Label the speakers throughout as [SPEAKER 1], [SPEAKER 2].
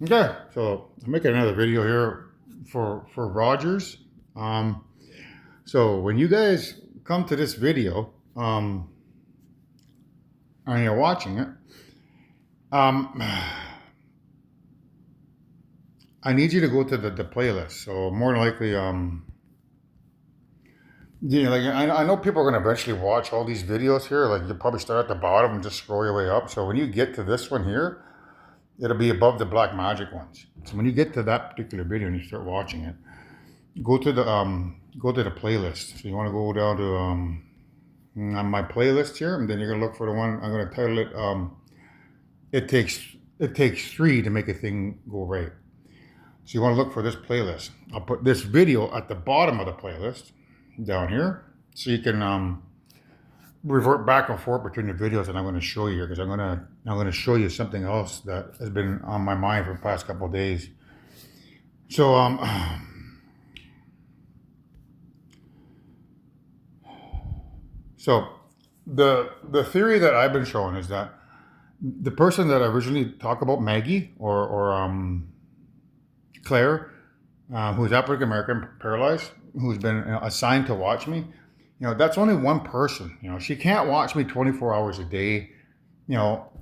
[SPEAKER 1] Okay, so I'm making another video here for Rogers. So when you guys come to this video, and you're watching it, um, I need you to go to the playlist. So more than likely, like I know people are gonna eventually watch all these videos here. Like you probably start at the bottom and just scroll your way up. So when you get to this one here, it'll be above the black magic ones. So when you get to that particular video and you start watching it, go to the playlist. So you want to go down to on my playlist here, and then you're gonna look for the one I'm gonna title it. It takes it takes three to make a thing go right. So you want to look for this playlist. I'll put this video at the bottom of the playlist down here, so you can revert back and forth between the videos that I'm going to show you here, because I'm gonna show you something else that has been on my mind for the past couple of days. So So the theory that I've been showing is that the person that I originally talked about, Maggie or Claire, who's African American, paralyzed, who's been assigned to watch me, that's only one person. She can't watch me 24 hours a day,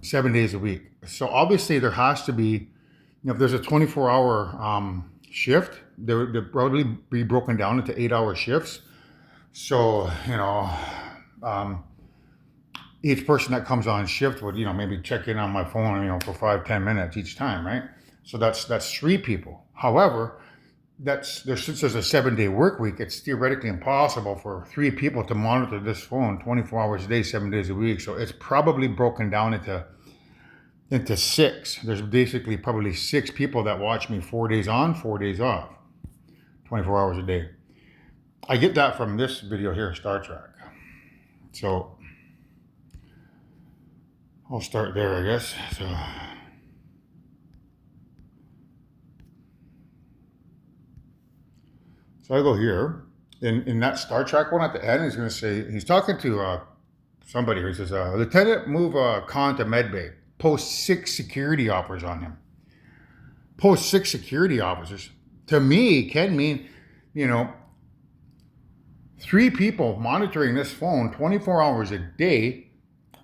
[SPEAKER 1] 7 days a week. So obviously there has to be, if there's a 24-hour shift, they'll probably be broken down into 8-hour shifts. So each person that comes on shift would, maybe check in on my phone, for 5-10 minutes each time, right? So that's three people. However, since there's a 7-day work week, it's theoretically impossible for three people to monitor this phone 24 hours a day, 7 days a week. So it's probably broken down into six. There's basically probably six people that watch me 4 days on, 4 days off, 24 hours a day. I get that from this video here, Star Trek. So I'll start there, I guess. So I go here. In that Star Trek one at the end, he's going to say, he's talking to somebody who says, Lieutenant, move Khan to medbay. Post 6 security officers on him. Post 6 security officers. To me, can mean, 3 people monitoring this phone 24 hours a day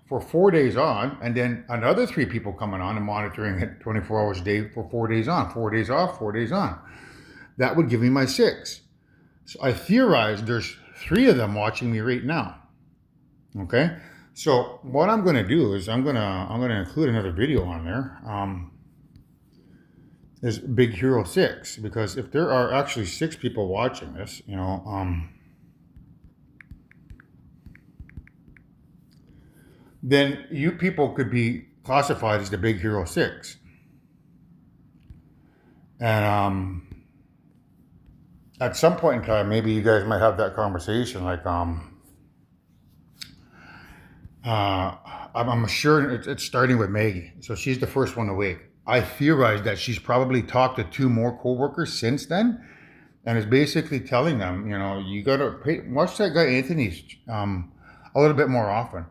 [SPEAKER 1] for 4 days on, and then another 3 people coming on and monitoring it 24 hours a day for 4 days on, 4 days off, 4 days on. That would give me my 6. So I theorize there's 3 of them watching me right now. Okay? So what I'm going to do is I'm going to include another video on there. Is Big Hero 6, because if there are actually 6 people watching this, then you people could be classified as the Big Hero 6. And at some point in time, maybe you guys might have that conversation. Like, I'm sure it's starting with Maggie. So she's the first one awake. I theorize that she's probably talked to 2 more coworkers since then, and is basically telling them, you gotta watch that guy Anthony a little bit more often.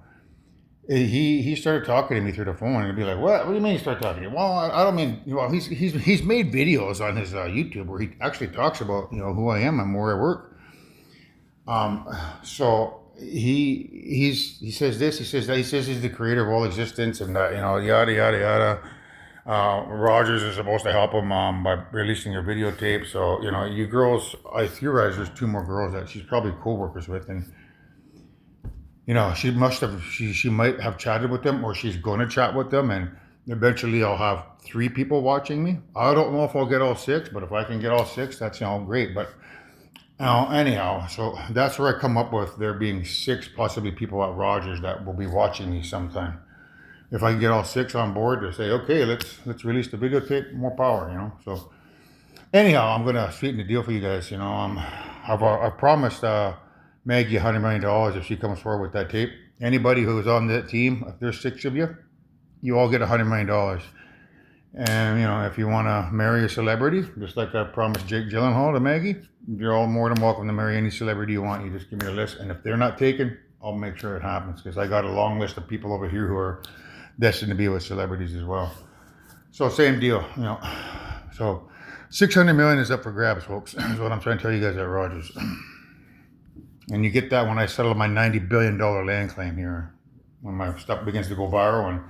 [SPEAKER 1] He started talking to me through the phone, and he'd be like, "What? What do you mean you start talking to me?" Well, I don't mean. Well, he's made videos on his YouTube where he actually talks about who I am and where I work. So he says this, he says that, he says he's the creator of all existence, and that yada yada yada. Rogers is supposed to help him by releasing your videotape. So you girls, I theorize there's 2 more girls that she's probably co-workers with, and she might have chatted with them, or she's going to chat with them, and eventually I'll have 3 people watching me. I don't know if I'll get all 6, but if I can get all 6, that's great. But anyhow, so that's where I come up with there being 6 possibly people at Rogers that will be watching me sometime. If I can get all 6 on board to say, okay, let's release the videotape, more power, So anyhow, I'm gonna sweeten the deal for you guys. I've promised Maggie $100 million if she comes forward with that tape. Anybody who's on that team, if there's 6 of you, you all get $100 million. And if you want to marry a celebrity, just like I promised Jake Gyllenhaal to Maggie, you're all more than welcome to marry any celebrity you want. You just give me a list, and if they're not taken, I'll make sure it happens, because I got a long list of people over here who are destined to be with celebrities as well. So same deal, you know. So 600 million is up for grabs, folks. Is what I'm trying to tell you guys at Rogers. And you get that when I settle my $90 billion land claim here. When my stuff begins to go viral and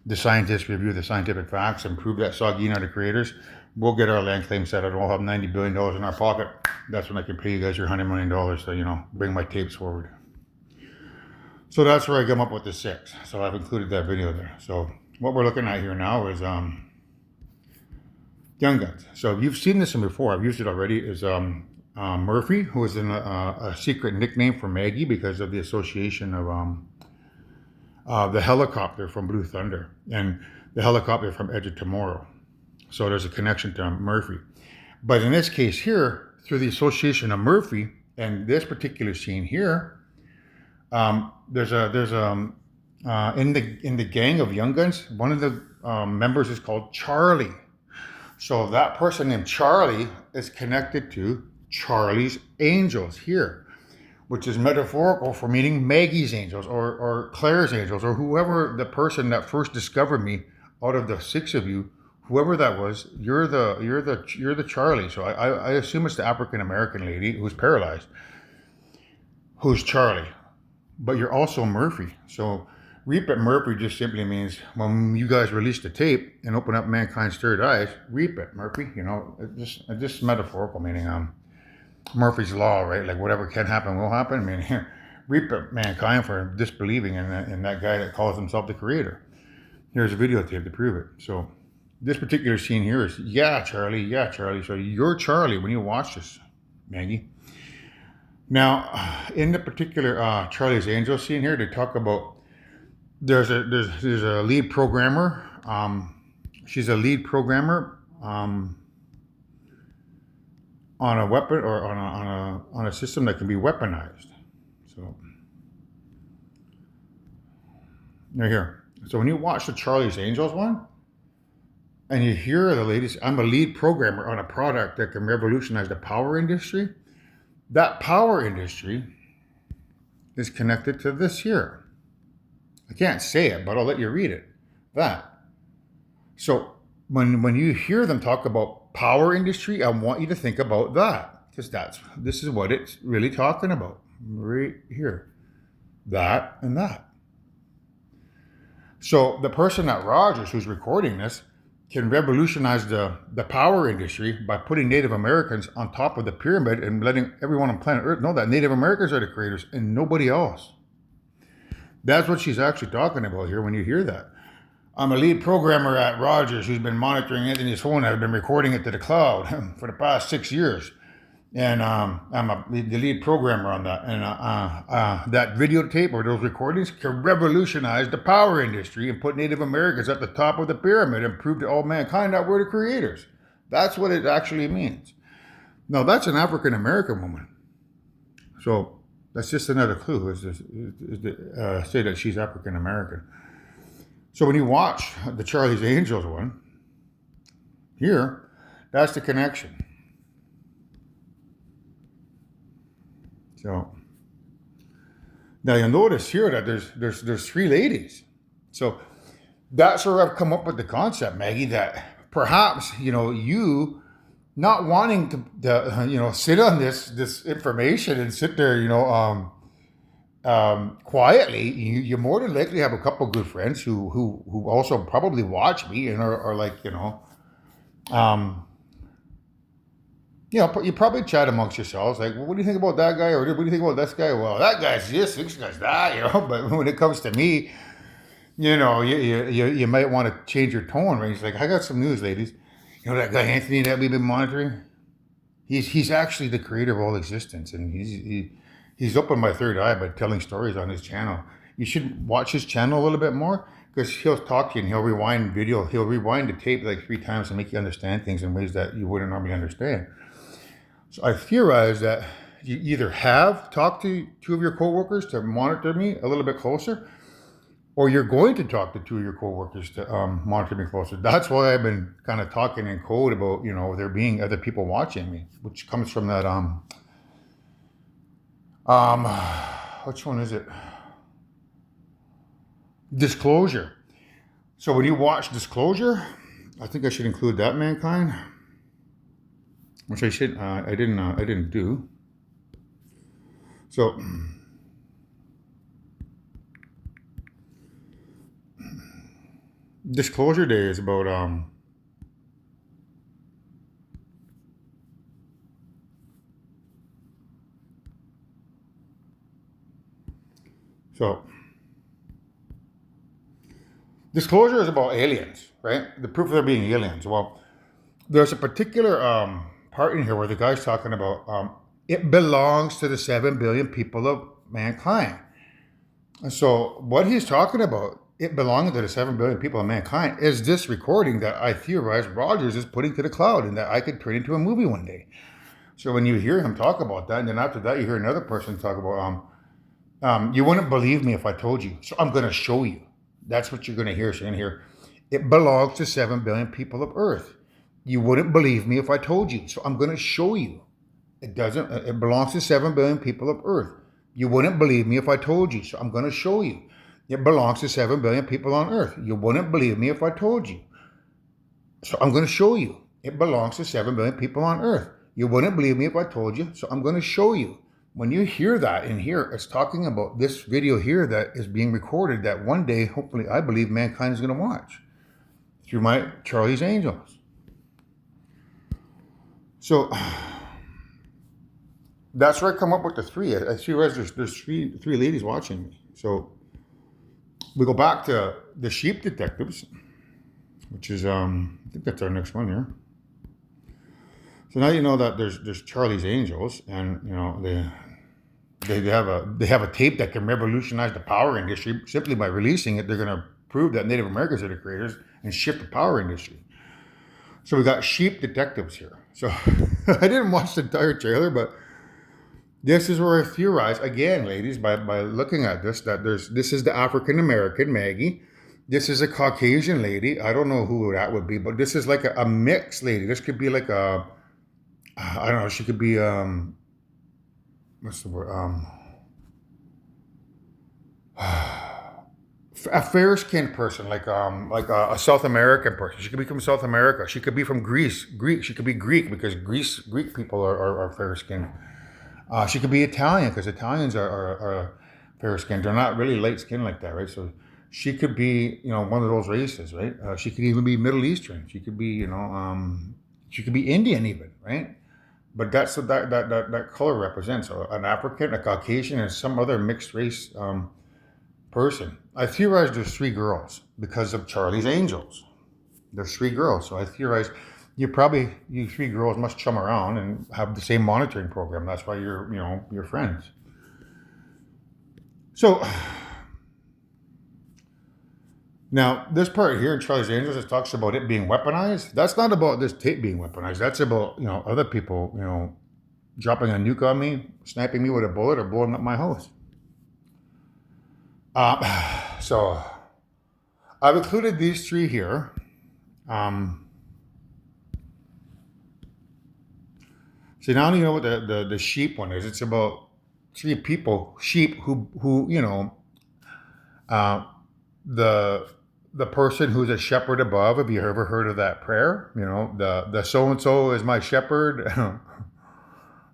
[SPEAKER 1] the scientists review the scientific facts and prove that Saugeen are the creators, we'll get our land claim settled. We'll have $90 billion in our pocket. That's when I can pay you guys your $100 million to, you know, bring my tapes forward. So that's where I come up with the 6. So I've included that video there. So what we're looking at here now is Young Guns. So you've seen this one before. I've used it already. Is Murphy, who is in a secret nickname for Maggie because of the association of the helicopter from Blue Thunder and the helicopter from Edge of Tomorrow. So there's a connection to Murphy. But in this case here, through the association of Murphy and this particular scene here, there's in the gang of Young Guns, one of the members is called Charlie. So that person named Charlie is connected to Charlie's Angels here, which is metaphorical for meeting Maggie's angels or Claire's angels or whoever the person that first discovered me out of the 6 of you, whoever that was, you're the Charlie. So I assume it's the African American lady who's paralyzed, who's Charlie, but you're also Murphy. So reap it Murphy just simply means when you guys release the tape and open up mankind's third eyes, reap it Murphy. You know, just metaphorical meaning. Murphy's law, right? Like whatever can happen will happen. I mean, reap it mankind for disbelieving in that guy that calls himself the creator. Here's a videotape to prove it. So this particular scene here is, yeah, Charlie. So you're Charlie when you watch this, Maggie. Now, in the particular Charlie's Angel scene here, they talk about there's a lead programmer. She's a lead programmer on a weapon or on a system that can be weaponized. So they're here. So when you watch the Charlie's Angels one, and you hear the ladies, I'm a lead programmer on a product that can revolutionize the power industry. That power industry is connected to this here. I can't say it, but I'll let you read it. That. So when you hear them talk about power industry, I want you to think about that, because this is what it's really talking about right here. That and that. So the person at Rogers who's recording this can revolutionize the power industry by putting Native Americans on top of the pyramid and letting everyone on planet Earth know that Native Americans are the creators and nobody else. That's what she's actually talking about here when you hear that. I'm a lead programmer at Rogers who's been monitoring Anthony's phone. I've been recording it to the cloud for the past 6 years. And I'm the lead programmer on that. And that videotape or those recordings can revolutionize the power industry and put Native Americans at the top of the pyramid and prove to all mankind that we're the creators. That's what it actually means. Now, that's an African American woman. So that's just another clue is to say that she's African American. So when you watch the Charlie's Angels one, here, that's the connection. So now you'll notice here that there's 3 ladies. So that's where I've come up with the concept, Maggie, that perhaps, you not wanting to sit on this information and sit there, quietly, you more than likely have a couple good friends who also probably watch me and are like, you probably chat amongst yourselves, like, well, what do you think about that guy? Or what do you think about this guy? Well, that guy's this guy's that, But when it comes to me, you might want to change your tone, right? It's like, I got some news, ladies. That guy Anthony that we've been monitoring, he's actually the creator of all existence, and he's opened my third eye by telling stories on his channel. You should watch his channel a little bit more, because he'll talk to you and he'll rewind the tape like 3 times to make you understand things in ways that you wouldn't normally understand. So I theorize that you either have talked to 2 of your coworkers to monitor me a little bit closer, or you're going to talk to 2 of your coworkers to monitor me closer. That's why I've been kind of talking in code about, there being other people watching me, which comes from that, which one is it? Disclosure. So when you watch Disclosure, I think I should include that mankind, which I should. I didn't. I didn't do. So, Disclosure Day is about so disclosure is about aliens, right? The proof of there being aliens. Well, there's a particular part in here where the guy's talking about it belongs to the 7 billion people of mankind. And so what he's talking about, it belonging to the 7 billion people of mankind, is this recording that I theorize Rogers is putting to the cloud and that I could turn into a movie one day. So when you hear him talk about that, and then after that you hear another person talk about you wouldn't believe me if I told you, so I'm going to show you. That's what you're going to hear. So you're going to hear, it belongs to 7 billion people of Earth. You wouldn't believe me if I told you, so I'm going to show you. It doesn't. It belongs to 7 billion people of Earth. You wouldn't believe me if I told you, so I'm going to show you. It belongs to 7 billion people on Earth. You wouldn't believe me if I told you, so I'm going to show you. It belongs to 7 billion people on Earth. You wouldn't believe me if I told you, so I'm going to show you. When you hear that in here, it's talking about this video here that is being recorded that one day, hopefully, I believe mankind is going to watch through my Charlie's Angels. So that's where I come up with the three. I see there's three ladies watching me. So we go back to the sheep detectives, which is I think that's our next one here. So now you know that there's Charlie's Angels, and you know they have a tape that can revolutionize the power industry simply by releasing it. They're going to prove that Native Americans are the creators and shift the power industry. So we got sheep detectives here. So I didn't watch the entire trailer, but this is where I theorize again, ladies, by looking at this, that this is the African American Maggie. This is a Caucasian lady. I don't know who that would be, but this is like a mixed lady. This could be like I don't know. She could be what's the word? A fair-skinned person, like a South American person. She could be from South America. She could be from Greece. She could be Greek because Greek people are fair-skinned. She could be Italian because Italians are fair-skinned. They're not really light-skinned like that, right? So she could be, one of those races, right? She could even be Middle Eastern. She could be, she could be Indian even, right? But that's what that color represents. So an African, a Caucasian, and some other mixed race person. I theorized there's three girls because of Charlie's Angels. There's three girls. So I theorized you three girls must chum around and have the same monitoring program. That's why you're friends. So now this part here in Charlie's Angels, it talks about it being weaponized. That's not about this tape being weaponized. That's about other people dropping a nuke on me, sniping me with a bullet, or blowing up my house. So I've included these three here. So now you know what the sheep one is. It's about three people, sheep who the person who's a shepherd above. Have you ever heard of that prayer? The so and so is my shepherd.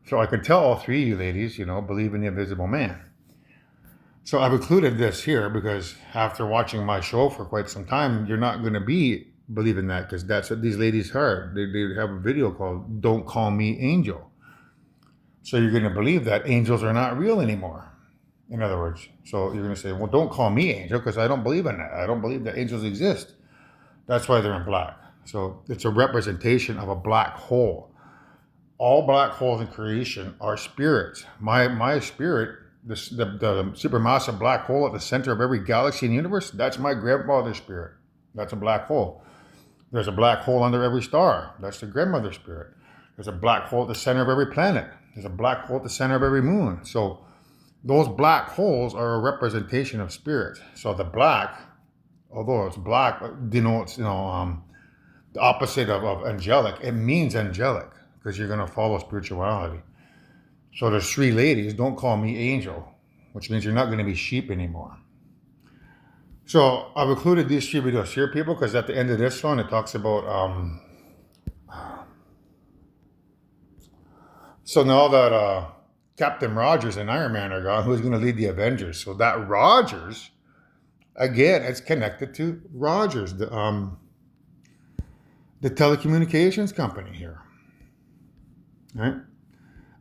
[SPEAKER 1] So I can tell all three of you ladies, believe in the invisible man. So I've included this here because after watching my show for quite some time, you're not going to be believing that because that's what these ladies heard. They have a video called "Don't Call Me Angel." So you're going to believe that angels are not real anymore. In other words, so you're going to say, well, don't call me angel because I don't believe in that. I don't believe that angels exist. That's why they're in black. So it's a representation of a black hole. All black holes in creation are spirits. My spirit, the supermassive black hole at the center of every galaxy in the universe, that's my grandfather's spirit. That's a black hole. There's a black hole under every star. That's the grandmother's spirit. There's a black hole at the center of every planet. There's a black hole at the center of every moon. So those black holes are a representation of spirit. So the black, although it's black, denotes, the opposite of angelic. It means angelic because you're going to follow spirituality. So there's three ladies. Don't call me angel, which means you're not going to be sheep anymore. So I've included these three videos here, people, because at the end of this one, it talks about, so now that Captain Rogers and Iron Man are gone, who's going to lead the Avengers? So that Rogers, again, it's connected to Rogers, the telecommunications company here, right?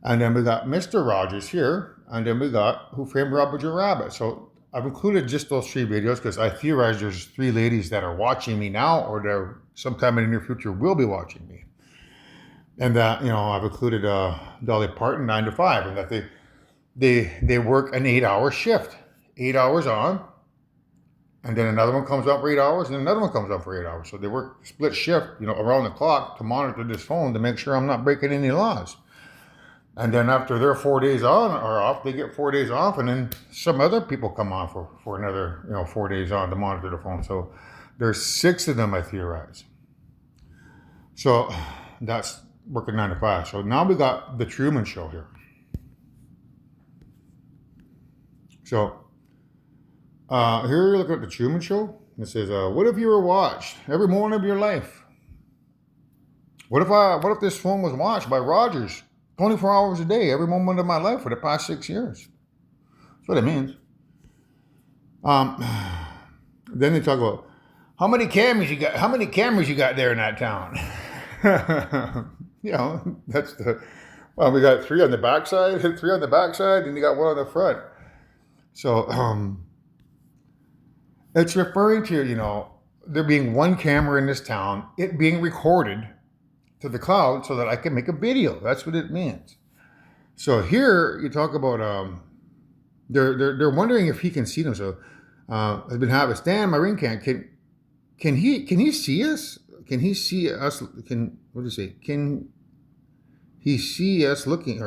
[SPEAKER 1] And then we got Mr. Rogers here, and then we got Who Framed Roger Rabbit. So I've included just those three videos because I theorize there's three ladies that are watching me now, or they're sometime in the near future will be watching me. And that, I've included Dolly Parton, 9 to 5, and that they work an 8-hour shift, 8 hours on, and then another one comes up for 8 hours, and another one comes up for 8 hours. So they work split shift, around the clock to monitor this phone to make sure I'm not breaking any laws. And then after their 4 days on or off, they get 4 days off, and then some other people come on for another 4 days on to monitor the phone. So there's 6 of them, I theorize. So that's working 9 to 5. So now we got the Truman Show here. So here you look at the Truman Show. It says, "What if you were watched every moment of your life? What if this phone was watched by Rogers 24 hours a day, every moment of my life for the past 6 years?" That's what it means. Then they talk about how many cameras you got. How many cameras you got there in that town? That's we got 3 on the backside, 3 on the backside, and you got 1 on the front. So it's referring to, there being 1 camera in this town, it being recorded to the cloud so that I can make a video. That's what it means. So here you talk about they're wondering if he can see them. So I've been having Stan Marinkan. Can he see us? Can he see us? What do you say? Can he see us looking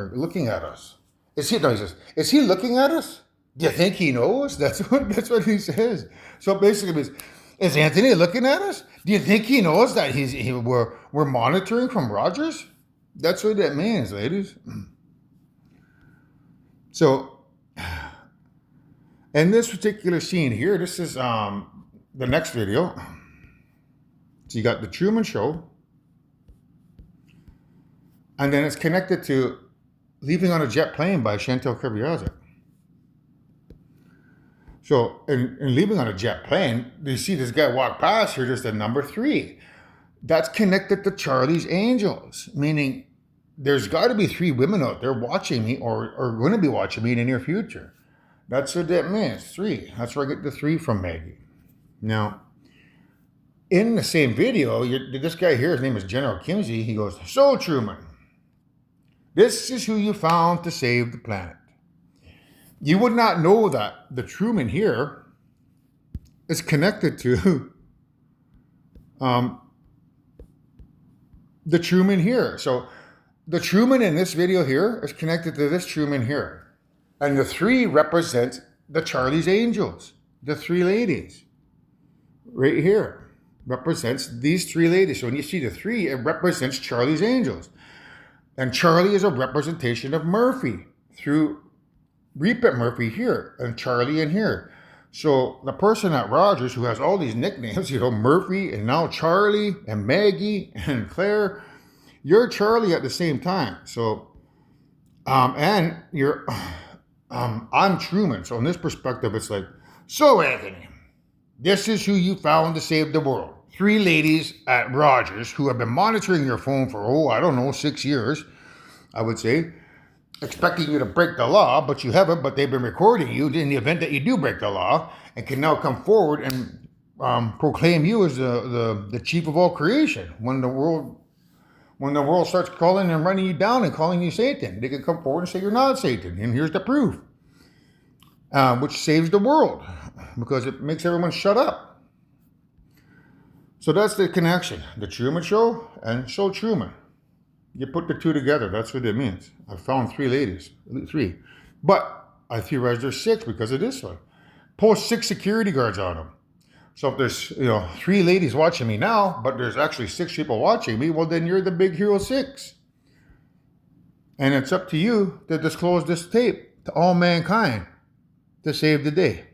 [SPEAKER 1] at us? He says, is he looking at us? Do you think he knows? That's what he says. So basically, is Anthony looking at us? Do you think he knows that we're monitoring from Rogers? That's what that means, ladies. So, in this particular scene here, this is the next video. So you got the Truman Show, and then it's connected to Leaving on a Jet Plane by Chantal Kreviazek. So in Leaving on a Jet Plane, you see this guy walk past here, just at number 3. That's connected to Charlie's Angels, meaning there's got to be 3 women out there watching me or going to be watching me in the near future. That's what that means, 3. That's where I get the 3 from Maggie. Now, in the same video, this guy here, his name is General Kimsey, he goes, "So Truman, this is who you found to save the planet. You would not know that the Truman here is connected to the Truman here. So the Truman in this video here is connected to this Truman here. And the 3 represent the Charlie's Angels, the 3 ladies. Right here represents these 3 ladies. So when you see the 3, it represents Charlie's Angels. And Charlie is a representation of Murphy through Repeat Murphy here and Charlie in here. So the person at Rogers who has all these nicknames, Murphy and now Charlie and Maggie and Claire, you're Charlie at the same time. So, and you're, I'm Truman. So in this perspective, it's like, so Anthony, this is who you found to save the world. 3 ladies at Rogers who have been monitoring your phone for, 6 years, I would say, expecting you to break the law, but you haven't, but they've been recording you in the event that you do break the law and can now come forward and proclaim you as the chief of all creation. When the world starts calling and running you down and calling you Satan, they can come forward and say you're not Satan, and here's the proof, which saves the world because it makes everyone shut up. So that's the connection, the Truman Show and So Truman. You put the 2 together, that's what it means. I found 3 ladies, 3. But I theorize there's 6 because of this one. Post 6 security guards on them. So if there's 3 ladies watching me now, but there's actually 6 people watching me, well then you're the big hero 6. And it's up to you to disclose this tape to all mankind to save the day.